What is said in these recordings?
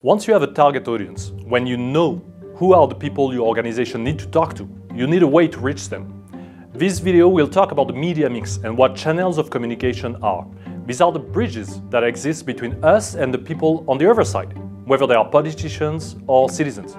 Once you have a target audience, when you know who are the people your organization need to talk to, you need a way to reach them. This video will talk about the media mix and what channels of communication are. These are the bridges that exist between us and the people on the other side, whether they are politicians or citizens.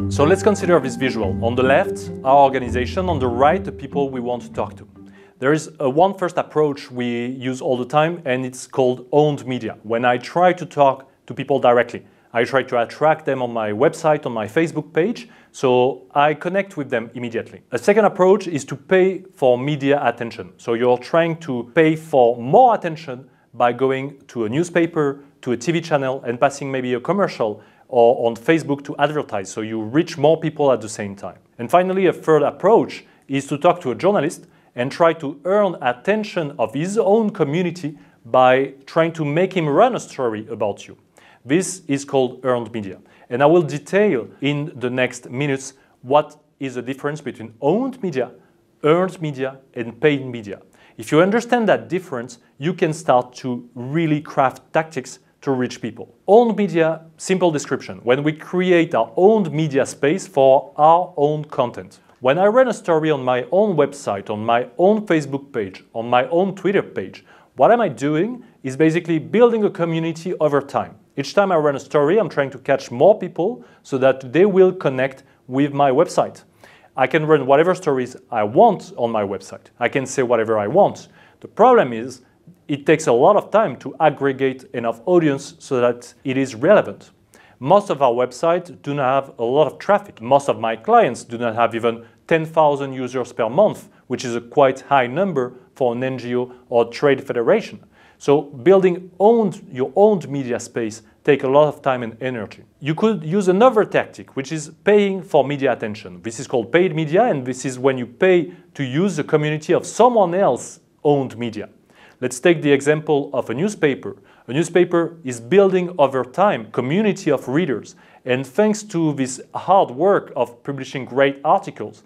So let's consider this visual. On the left, our organization, on the right, the people we want to talk to. There is one first approach we use all the time, and it's called owned media. When I try to talk to people directly, I try to attract them on my website, on my Facebook page, so I connect with them immediately. A second approach is to pay for media attention. So you're trying to pay for more attention by going to a newspaper, to a TV channel, and passing maybe a commercial or on Facebook to advertise, so you reach more people at the same time. And finally, a third approach is to talk to a journalist and try to earn attention of his own community by trying to make him run a story about you. This is called earned media. And I will detail in the next minutes what is the difference between owned media, earned media, and paid media. If you understand that difference, you can start to really craft tactics to reach people. Owned media, simple description. When we create our own media space for our own content. When I run a story on my own website, on my own Facebook page, on my own Twitter page, what am I doing is basically building a community over time. Each time I run a story, I'm trying to catch more people so that they will connect with my website. I can run whatever stories I want on my website. I can say whatever I want. The problem is, it takes a lot of time to aggregate enough audience so that it is relevant. Most of our websites do not have a lot of traffic. Most of my clients do not have even 10,000 users per month, which is a quite high number for an NGO or trade federation. So building your own media space takes a lot of time and energy. You could use another tactic, which is paying for media attention. This is called paid media, and this is when you pay to use the community of someone else's owned media. Let's take the example of a newspaper. A newspaper is building over time a community of readers, and thanks to this hard work of publishing great articles,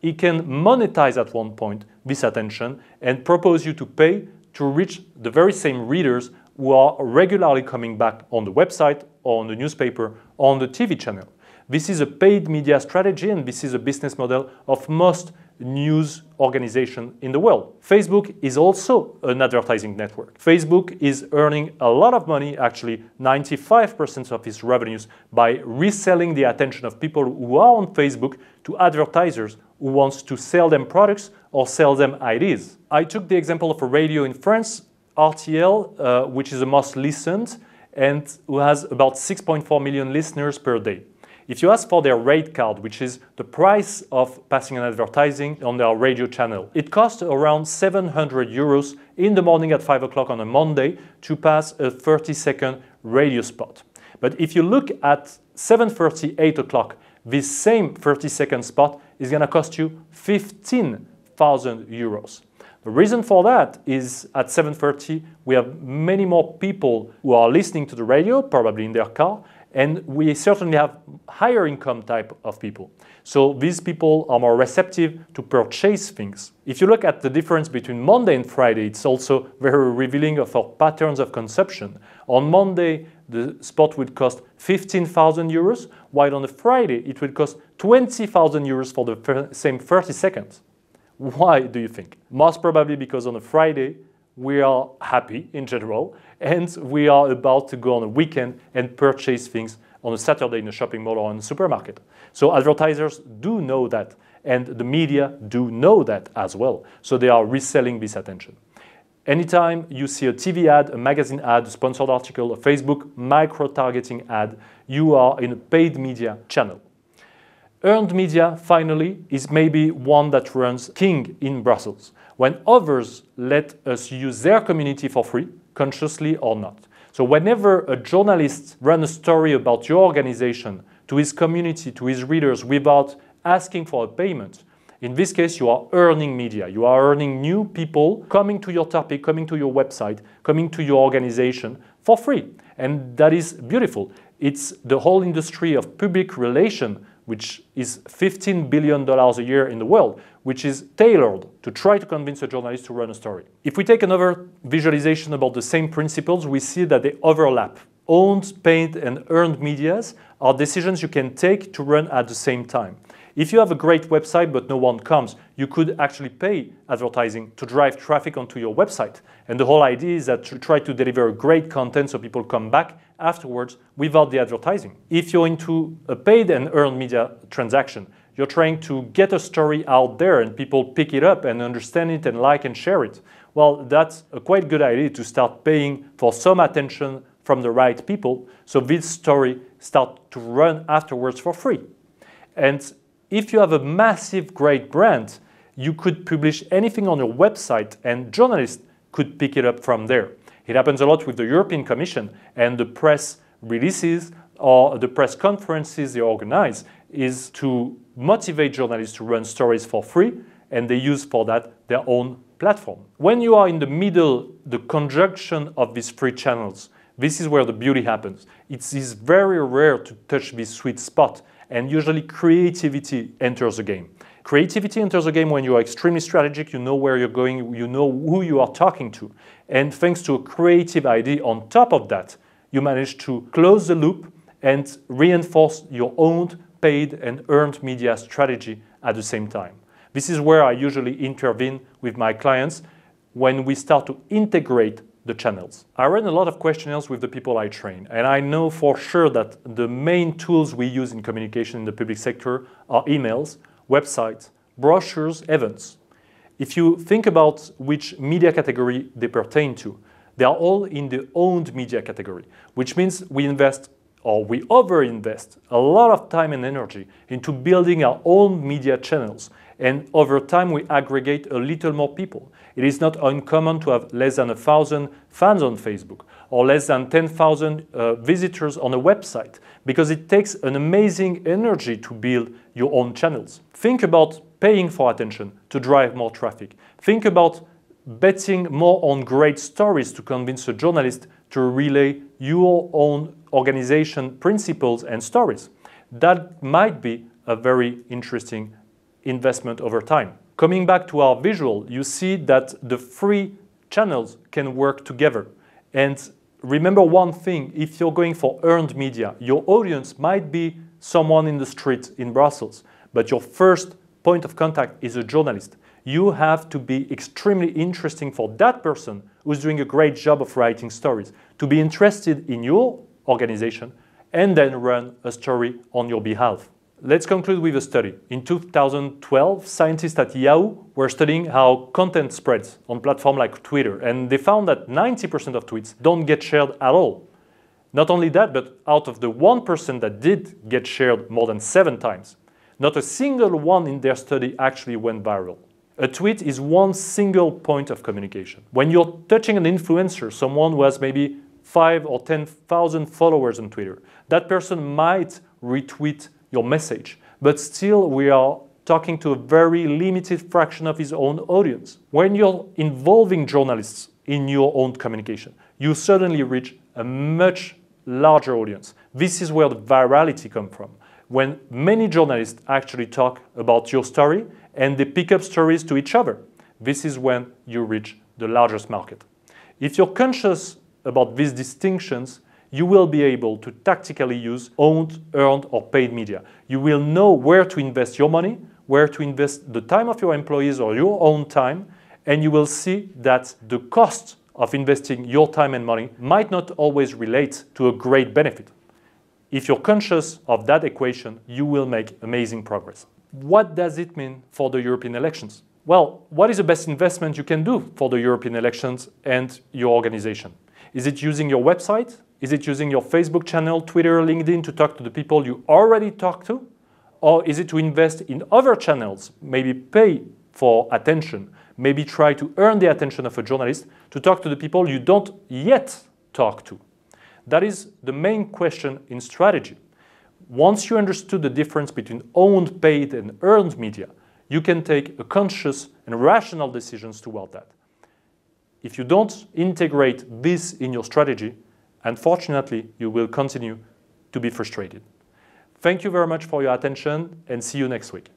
it can monetize at one point this attention and propose you to pay to reach the very same readers who are regularly coming back on the website, or on the newspaper, or on the TV channel. This is a paid media strategy, and this is a business model of most news organizations in the world. Facebook is also an advertising network. Facebook is earning a lot of money, actually 95% of its revenues, by reselling the attention of people who are on Facebook to advertisers who want to sell them products or sell them ideas. I took the example of a radio in France, RTL, which is the most listened and who has about 6.4 million listeners per day. If you ask for their rate card, which is the price of passing an advertising on their radio channel, it costs around 700 euros in the morning at 5 o'clock on a Monday to pass a 30-second radio spot. But if you look at 7:30, 8 o'clock, this same 30-second spot is going to cost you 15,000 euros. The reason for that is at 7:30 we have many more people who are listening to the radio, probably in their car, and we certainly have higher income type of people. So these people are more receptive to purchase things. If you look at the difference between Monday and Friday, it's also very revealing of our patterns of consumption. On Monday, the spot would cost 15,000 euros, while on a Friday, it would cost 20,000 euros for the same 30 seconds. Why do you think? Most probably because on a Friday, we are happy in general, and we are about to go on a weekend and purchase things on a Saturday in a shopping mall or in a supermarket. So advertisers do know that, and the media do know that as well. So they are reselling this attention. Anytime you see a TV ad, a magazine ad, a sponsored article, a Facebook micro-targeting ad, you are in a paid media channel. Earned media, finally, is maybe one that runs king in Brussels, when others let us use their community for free, consciously or not. So whenever a journalist runs a story about your organization to his community, to his readers, without asking for a payment, in this case, you are earning media. You are earning new people coming to your topic, coming to your website, coming to your organization for free. And that is beautiful. It's the whole industry of public relation which is $15 billion a year in the world, which is tailored to try to convince a journalist to run a story. If we take another visualization about the same principles, we see that they overlap. Owned, paid, and earned medias are decisions you can take to run at the same time. If you have a great website but no one comes, you could actually pay advertising to drive traffic onto your website. And the whole idea is that to try to deliver great content so people come back afterwards without the advertising. If you're into a paid and earned media transaction, you're trying to get a story out there and people pick it up and understand it and like and share it. Well, that's a quite good idea to start paying for some attention from the right people, so this story starts to run afterwards for free. And if you have a massive, great brand, you could publish anything on your website and journalists could pick it up from there. It happens a lot with the European Commission, and the press releases or the press conferences they organize is to motivate journalists to run stories for free, and they use for that their own platform. When you are in the middle, the conjunction of these free channels, this is where the beauty happens. It is very rare to touch this sweet spot, and usually creativity enters the game. Creativity enters the game when you are extremely strategic, you know where you're going, you know who you are talking to. And thanks to a creative idea on top of that, you manage to close the loop and reinforce your own paid and earned media strategy at the same time. This is where I usually intervene with my clients when we start to integrate the channels. I run a lot of questionnaires with the people I train, and I know for sure that the main tools we use in communication in the public sector are emails, websites, brochures, events. If you think about which media category they pertain to, they are all in the owned media category, which means we invest or we overinvest a lot of time and energy into building our own media channels. And over time, we aggregate a little more people. It is not uncommon to have less than 1,000 fans on Facebook or less than 10,000 visitors on a website, because it takes an amazing energy to build your own channels. Think about paying for attention to drive more traffic. Think about betting more on great stories to convince a journalist to relay your own organization principles and stories. That might be a very interesting investment over time. Coming back to our visual, you see that the free channels can work together. And remember one thing, if you're going for earned media, your audience might be someone in the street in Brussels, but your first point of contact is a journalist. You have to be extremely interesting for that person who's doing a great job of writing stories, to be interested in your organization and then run a story on your behalf. Let's conclude with a study. In 2012, scientists at Yahoo were studying how content spreads on platforms like Twitter, and they found that 90% of tweets don't get shared at all. Not only that, but out of the 1% that did get shared more than 7 times, not a single one in their study actually went viral. A tweet is one single point of communication. When you're touching an influencer, someone who has maybe 5 or 10,000 followers on Twitter, that person might retweet your message, but still we are talking to a very limited fraction of his own audience. When you're involving journalists in your own communication, you suddenly reach a much larger audience. This is where the virality comes from. When many journalists actually talk about your story and they pick up stories to each other, this is when you reach the largest market. If you're conscious about these distinctions, you will be able to tactically use owned, earned, or paid media. You will know where to invest your money, where to invest the time of your employees or your own time, and you will see that the cost of investing your time and money might not always relate to a great benefit. If you're conscious of that equation, you will make amazing progress. What does it mean for the European elections? Well, what is the best investment you can do for the European elections and your organization? Is it using your website? Is it using your Facebook channel, Twitter, LinkedIn to talk to the people you already talk to? Or is it to invest in other channels, maybe pay for attention, maybe try to earn the attention of a journalist to talk to the people you don't yet talk to? That is the main question in strategy. Once you understood the difference between owned, paid, and earned media, you can take a conscious and rational decisions toward that. If you don't integrate this in your strategy, unfortunately, you will continue to be frustrated. Thank you very much for your attention and see you next week.